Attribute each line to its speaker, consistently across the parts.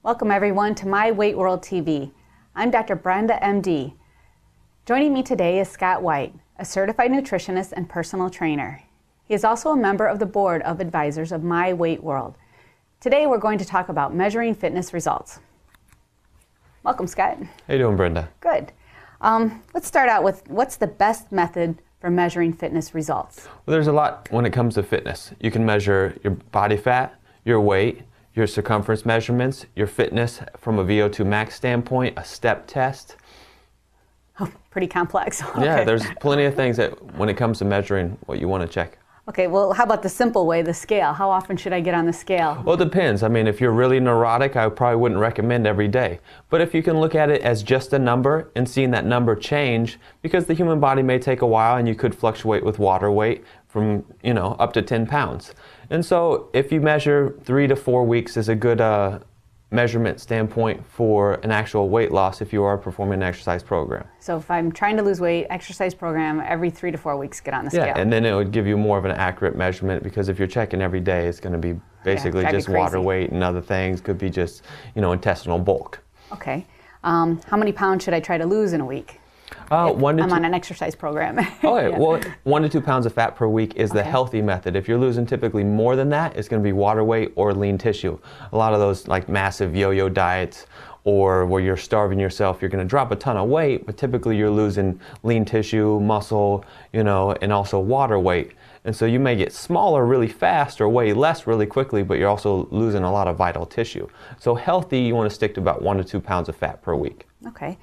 Speaker 1: Welcome everyone to My Weight World TV. I'm Dr. Brenda, MD. Joining me today is Scott White, a certified nutritionist and personal trainer. He is also a member of the board of advisors of My Weight World. Today we're going to talk about measuring fitness results. Welcome, Scott.
Speaker 2: How you doing, Brenda?
Speaker 1: Good. Let's start out with what's the best method for measuring fitness results?
Speaker 2: Well, there's a lot when it comes to fitness. You can measure your body fat, your weight, your circumference measurements, your fitness from a VO2 max standpoint, a step test.
Speaker 1: Oh, pretty complex. Okay.
Speaker 2: Yeah, there's plenty of things that when it comes to measuring what you want to check.
Speaker 1: Okay, well, how about the simple way, the scale? How often should I get on the scale?
Speaker 2: Well, it depends. I mean, if you're really neurotic, I probably wouldn't recommend every day. But if you can look at it as just a number and seeing that number change, because the human body may take a while and you could fluctuate with water weight from, up to 10 pounds. And so if you measure 3 to 4 weeks is a good measurement standpoint for an actual weight loss if you are performing an exercise program.
Speaker 1: So if I'm trying to lose weight, exercise program, every 3 to 4 weeks get on the scale.
Speaker 2: Yeah, and then it would give you more of an accurate measurement, because if you're checking every day, it's going to be basically just water weight and other things. Could be just, intestinal bulk.
Speaker 1: Okay. How many pounds should I try to lose in a week?
Speaker 2: I'm
Speaker 1: on an exercise program.
Speaker 2: Okay,
Speaker 1: Yeah.
Speaker 2: well, 1 to 2 pounds of fat per week is the healthy method. If you're losing typically more than that, it's going to be water weight or lean tissue. A lot of those like massive yo-yo diets, or where you're starving yourself, you're going to drop a ton of weight, but typically you're losing lean tissue, muscle, and also water weight. And so you may get smaller really fast or weigh less really quickly, but you're also losing a lot of vital tissue. So healthy, you want to stick to about 1 to 2 pounds of fat per week.
Speaker 1: Okay.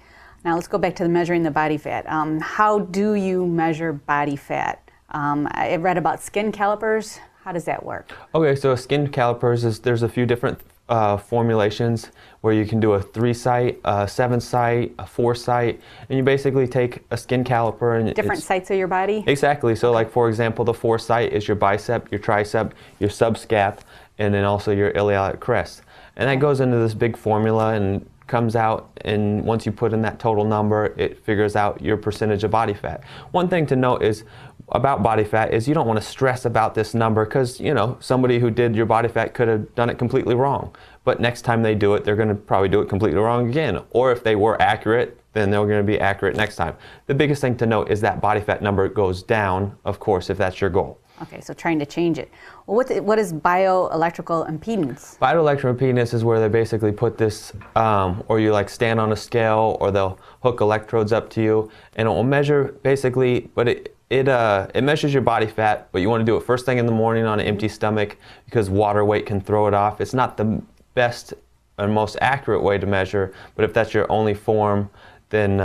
Speaker 1: Now let's go back to measuring the body fat. How do you measure body fat? I read about skin calipers. How does that work?
Speaker 2: Okay, so skin calipers there's a few different formulations where you can do a 3-site, a 7-site, a 4-site, and you basically take a skin caliper and
Speaker 1: different sites of your body?
Speaker 2: Exactly. So like, for example, the 4-site is your bicep, your tricep, your subscap, and then also your iliac crest. And that goes into this big formula and comes out, and once you put in that total number, it figures out your percentage of body fat. One thing to note is about body fat is you don't want to stress about this number, because somebody who did your body fat could have done it completely wrong, but next time they do it, they're going to probably do it completely wrong again. Or if they were accurate, then they're going to be accurate next time. The biggest thing to note is that body fat number goes down, of course, if that's your goal.
Speaker 1: Okay, so trying to change it. Well, what is bioelectrical impedance?
Speaker 2: Bioelectrical impedance is where they basically put this, or you stand on a scale, or they'll hook electrodes up to you, and it will measure basically, but it measures your body fat, but you want to do it first thing in the morning on an empty stomach, because water weight can throw it off. It's not the best and most accurate way to measure, but if that's your only form, then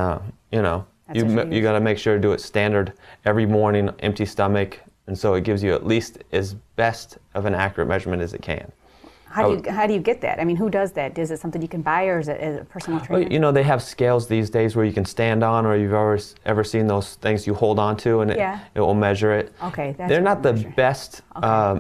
Speaker 2: you got to make sure to do it standard every morning, empty stomach. And so it gives you at least as best of an accurate measurement as it can.
Speaker 1: How do you get that? I mean, who does that? Is it something you can buy, or is it a personal trainer?
Speaker 2: Well, they have scales these days where you can stand on, or you've ever seen those things you hold on to, and it will measure it.
Speaker 1: Okay,
Speaker 2: they're not the best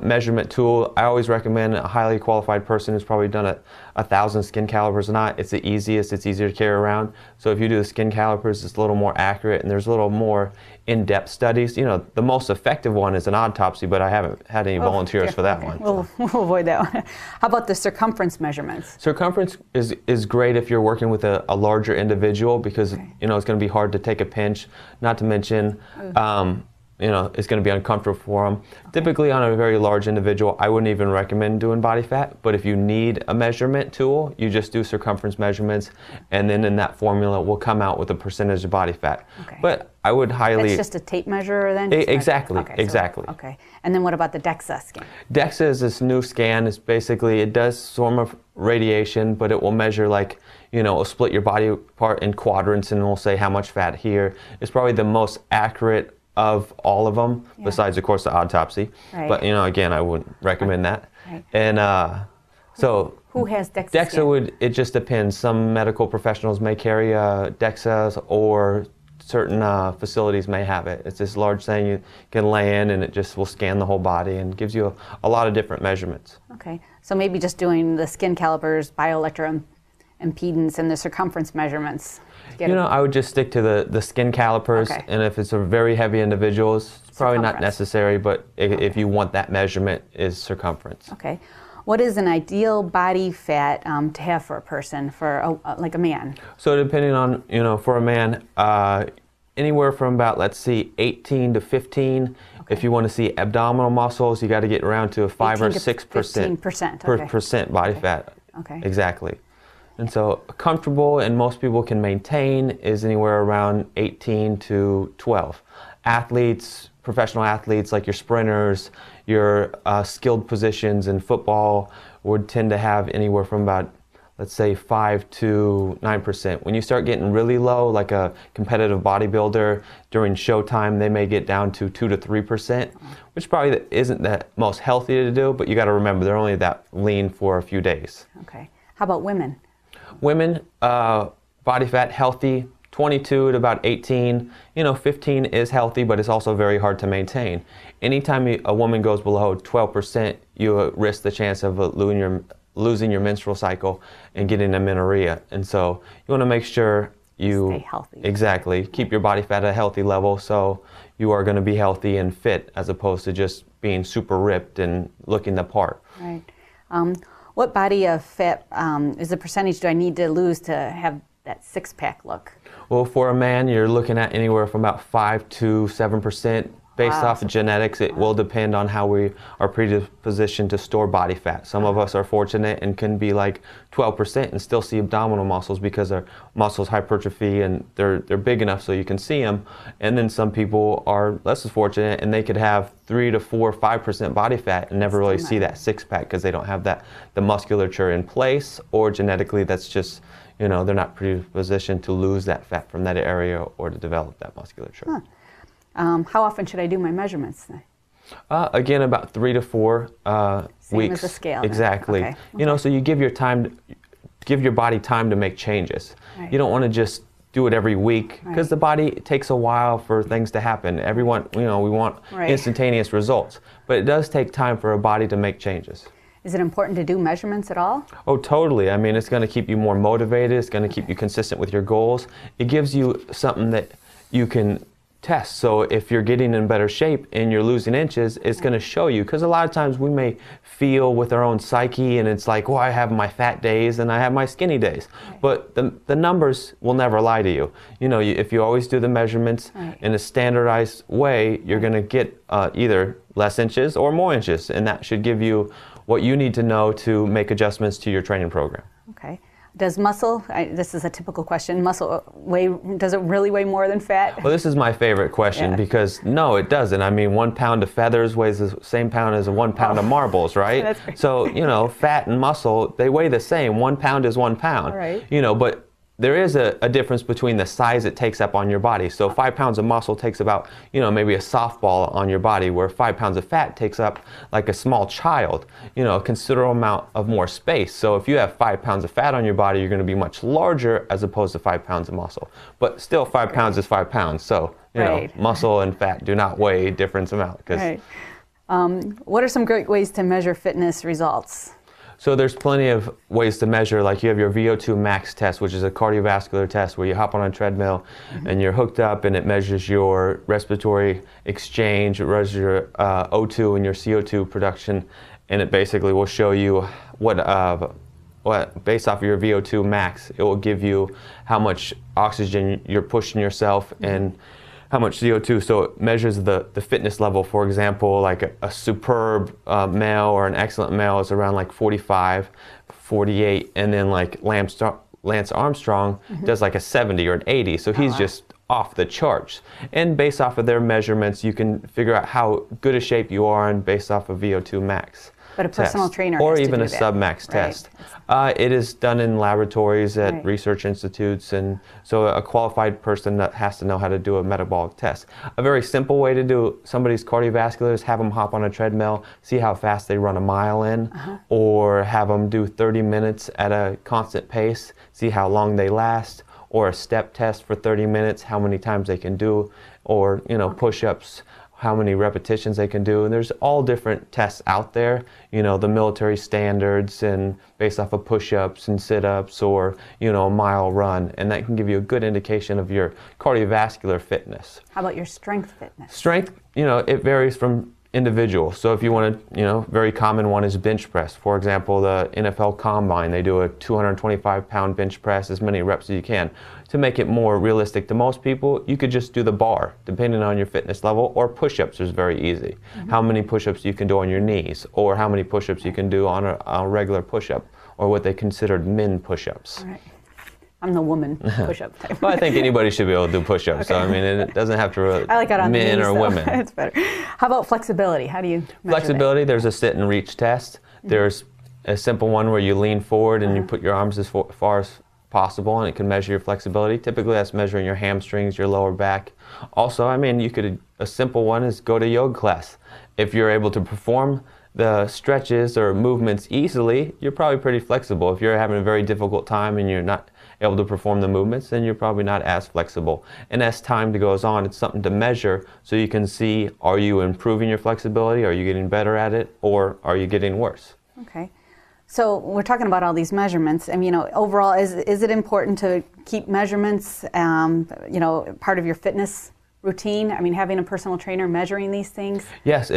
Speaker 2: measurement tool. I always recommend a highly qualified person who's probably done 1,000 skin calipers or not. It's the easiest. It's easier to carry around. So if you do the skin calipers, it's a little more accurate, and there's a little more in-depth studies. The most effective one is an autopsy, but I haven't had any volunteers for that one.
Speaker 1: We'll avoid that one. How about the circumference measurements?
Speaker 2: Circumference is great if you're working with a larger individual, because it's going to be hard to take a pinch. Not to mention, it's going to be uncomfortable for them. Typically on a very large individual, I wouldn't even recommend doing body fat, but if you need a measurement tool, you just do circumference measurements, and then in that formula will come out with a percentage of body fat.
Speaker 1: Okay.
Speaker 2: But I would highly...
Speaker 1: It's just a tape measure then?
Speaker 2: Exactly,
Speaker 1: okay,
Speaker 2: exactly.
Speaker 1: So, okay, and then what about the DEXA scan?
Speaker 2: DEXA is this new scan. It's basically, it does some of radiation, but it will measure it'll split your body apart in quadrants, and it will say how much fat here. It's probably the most accurate of all of them, besides of course the autopsy. Right. But again, I wouldn't recommend that.
Speaker 1: Right.
Speaker 2: And so
Speaker 1: who has DEXA?
Speaker 2: DEXA it just depends. Some medical professionals may carry DEXAs, or certain facilities may have it. It's this large thing you can lay in, and it just will scan the whole body and gives you a lot of different measurements.
Speaker 1: Okay, so maybe just doing the skin calipers, bioelectrical impedance, and the circumference measurements.
Speaker 2: I would just stick to the skin calipers, and if it's a very heavy individual, it's probably not necessary, but if you want that measurement, is circumference.
Speaker 1: Okay. What is an ideal body fat to have for a person, for like a man?
Speaker 2: So depending on, for a man, anywhere from about, let's see, 18 to 15. Okay. If you want to see abdominal muscles, you got to get around to a 5 or 6% percent body fat.
Speaker 1: Okay.
Speaker 2: Exactly. And so comfortable, and most people can maintain, is anywhere around 18 to 12. Athletes, professional athletes like your sprinters, your skilled positions in football would tend to have anywhere from about, let's say, 5 to 9%. When you start getting really low, like a competitive bodybuilder, during showtime, they may get down to 2 to 3%, which probably isn't the most healthy to do, but you got to remember they're only that lean for a few days.
Speaker 1: Okay. How about women?
Speaker 2: Women, body fat healthy, 22 to about 18. 15 is healthy, but it's also very hard to maintain. Anytime a woman goes below 12%, you risk the chance of losing your menstrual cycle and getting amenorrhea. And so you want to make sure you
Speaker 1: stay healthy.
Speaker 2: Exactly. Keep your body fat at a healthy level so you are going to be healthy and fit, as opposed to just being super ripped and looking the part.
Speaker 1: Right. What body of fat is the percentage do I need to lose to have that six-pack look?
Speaker 2: Well, for a man, you're looking at anywhere from about 5 to 7%. Based off of genetics, it will depend on how we are predispositioned to store body fat. Some of us are fortunate and can be like 12% and still see abdominal muscles because our muscles hypertrophy and they're big enough so you can see them. And then some people are less fortunate and they could have 3 to 4, 5% body fat and never really see that six-pack because they don't have the musculature in place, or genetically that's just, they're not predispositioned to lose that fat from that area or to develop that musculature.
Speaker 1: Huh. How often should I do my measurements?
Speaker 2: Again, about 3 to 4
Speaker 1: Same
Speaker 2: weeks.
Speaker 1: As the scale.
Speaker 2: Exactly.
Speaker 1: Okay.
Speaker 2: So you give your body time to make changes. Right. You don't want to just do it every week because the body, it takes a while for things to happen. Everyone, we want instantaneous results, but it does take time for a body to make changes.
Speaker 1: Is it important to do measurements at all?
Speaker 2: Oh, totally. I mean, it's going to keep you more motivated. It's going to keep you consistent with your goals. It gives you something that you can test. So if you're getting in better shape and you're losing inches, it's going to show you, because a lot of times we may feel with our own psyche and it's like, well, I have my fat days and I have my skinny days. But the numbers will never lie to you. If you always do the measurements in a standardized way, you're going to get either less inches or more inches, and that should give you what you need to know to make adjustments to your training program.
Speaker 1: Okay. Does muscle, this is a typical question, muscle does it really weigh more than fat?
Speaker 2: Well, this is my favorite question because no, it doesn't. I mean, 1 pound of feathers weighs the same pound as 1 pound of marbles, right?
Speaker 1: That's great.
Speaker 2: So, fat and muscle, they weigh the same. 1 pound is 1 pound.
Speaker 1: Right.
Speaker 2: But there is a difference between the size it takes up on your body. So 5 pounds of muscle takes about, maybe a softball on your body, where 5 pounds of fat takes up like a small child, a considerable amount of more space. So if you have 5 pounds of fat on your body, you're going to be much larger as opposed to 5 pounds of muscle. But still 5 pounds is 5 pounds. So, muscle and fat do not weigh a different amount.
Speaker 1: What are some great ways to measure fitness results?
Speaker 2: So there's plenty of ways to measure, like you have your VO2 max test, which is a cardiovascular test where you hop on a treadmill and you're hooked up and it measures your respiratory exchange, it measures your O2 and your CO2 production, and it basically will show you what based off of your VO2 max, it will give you how much oxygen you're pushing yourself and how much CO2. So it measures the fitness level. For example, like a superb male or an excellent male is around like 45, 48, and then like Lance Armstrong does like a 70 or an 80. So he's just off the charts. And based off of their measurements, you can figure out how good a shape you are and based off of VO2 max.
Speaker 1: But a personal trainer
Speaker 2: or
Speaker 1: has
Speaker 2: even
Speaker 1: to
Speaker 2: a
Speaker 1: do
Speaker 2: sub-max
Speaker 1: that.
Speaker 2: test. It is done in laboratories at research institutes, and so a qualified person that has to know how to do a metabolic test. A very simple way to do somebody's cardiovascular is have them hop on a treadmill, see how fast they run a mile in, or have them do 30 minutes at a constant pace, see how long they last, or a step test for 30 minutes, how many times they can do, or push-ups, how many repetitions they can do. And there's all different tests out there, the military standards and based off of push-ups and sit-ups or, a mile run. And that can give you a good indication of your cardiovascular fitness.
Speaker 1: How about your strength fitness?
Speaker 2: Strength, it varies from individual. So if you want to, very common one is bench press. For example, the NFL Combine, they do a 225-pound bench press, as many reps as you can. To make it more realistic to most people, you could just do the bar, depending on your fitness level, or push-ups is very easy. How many push-ups you can do on your knees, or how many push-ups you can do on a regular push-up, or what they considered men push-ups.
Speaker 1: All right. I'm the woman push-up type.
Speaker 2: Well, I think anybody should be able to do push-ups. Okay. So, I mean, it doesn't have to really
Speaker 1: I like it on
Speaker 2: men
Speaker 1: the knees,
Speaker 2: or women.
Speaker 1: It's better. How about flexibility? How do you measure
Speaker 2: Flexibility, there's a sit and reach test. There's a simple one where you lean forward and you put your arms as far as possible, and it can measure your flexibility. Typically, that's measuring your hamstrings, your lower back. Also, I mean, a simple one is go to yoga class. If you're able to perform the stretches or movements easily, you're probably pretty flexible. If you're having a very difficult time and you're not able to perform the movements, then you're probably not as flexible. And as time goes on, it's something to measure so you can see, are you improving your flexibility, are you getting better at it, or are you getting worse?
Speaker 1: Okay. So we're talking about all these measurements. I mean, overall, is it important to keep measurements, part of your fitness routine? I mean, having a personal trainer measuring these things? Yes.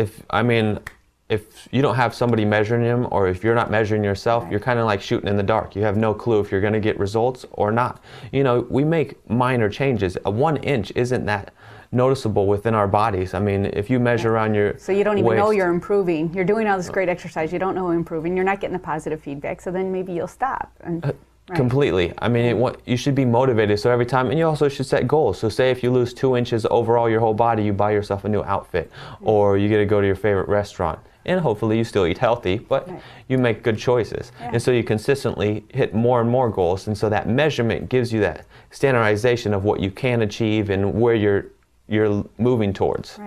Speaker 2: If you don't have somebody measuring them, or if you're not measuring yourself, you're kind of like shooting in the dark. You have no clue if you're going to get results or not. We make minor changes. A 1 inch isn't that noticeable within our bodies. I mean, if you measure around your
Speaker 1: So you don't even know
Speaker 2: waist,
Speaker 1: you're improving. You're doing all this great exercise. You don't know you're improving. You're not getting the positive feedback. So then maybe you'll stop.
Speaker 2: Completely. I mean, you should be motivated. So every time, and you also should set goals. So say if you lose 2 inches overall your whole body, you buy yourself a new outfit, or you get to go to your favorite restaurant. And hopefully you still eat healthy, but you make good choices. And so you consistently hit more and more goals. And so that measurement gives you that standardization of what you can achieve and where you're moving towards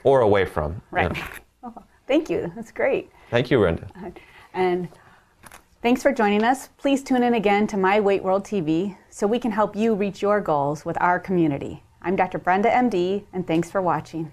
Speaker 2: or away from.
Speaker 1: Right. Oh, thank you. That's great.
Speaker 2: Thank you, Brenda.
Speaker 1: And thanks for joining us. Please tune in again to My Weight World TV so we can help you reach your goals with our community. I'm Dr. Brenda, MD, and thanks for watching.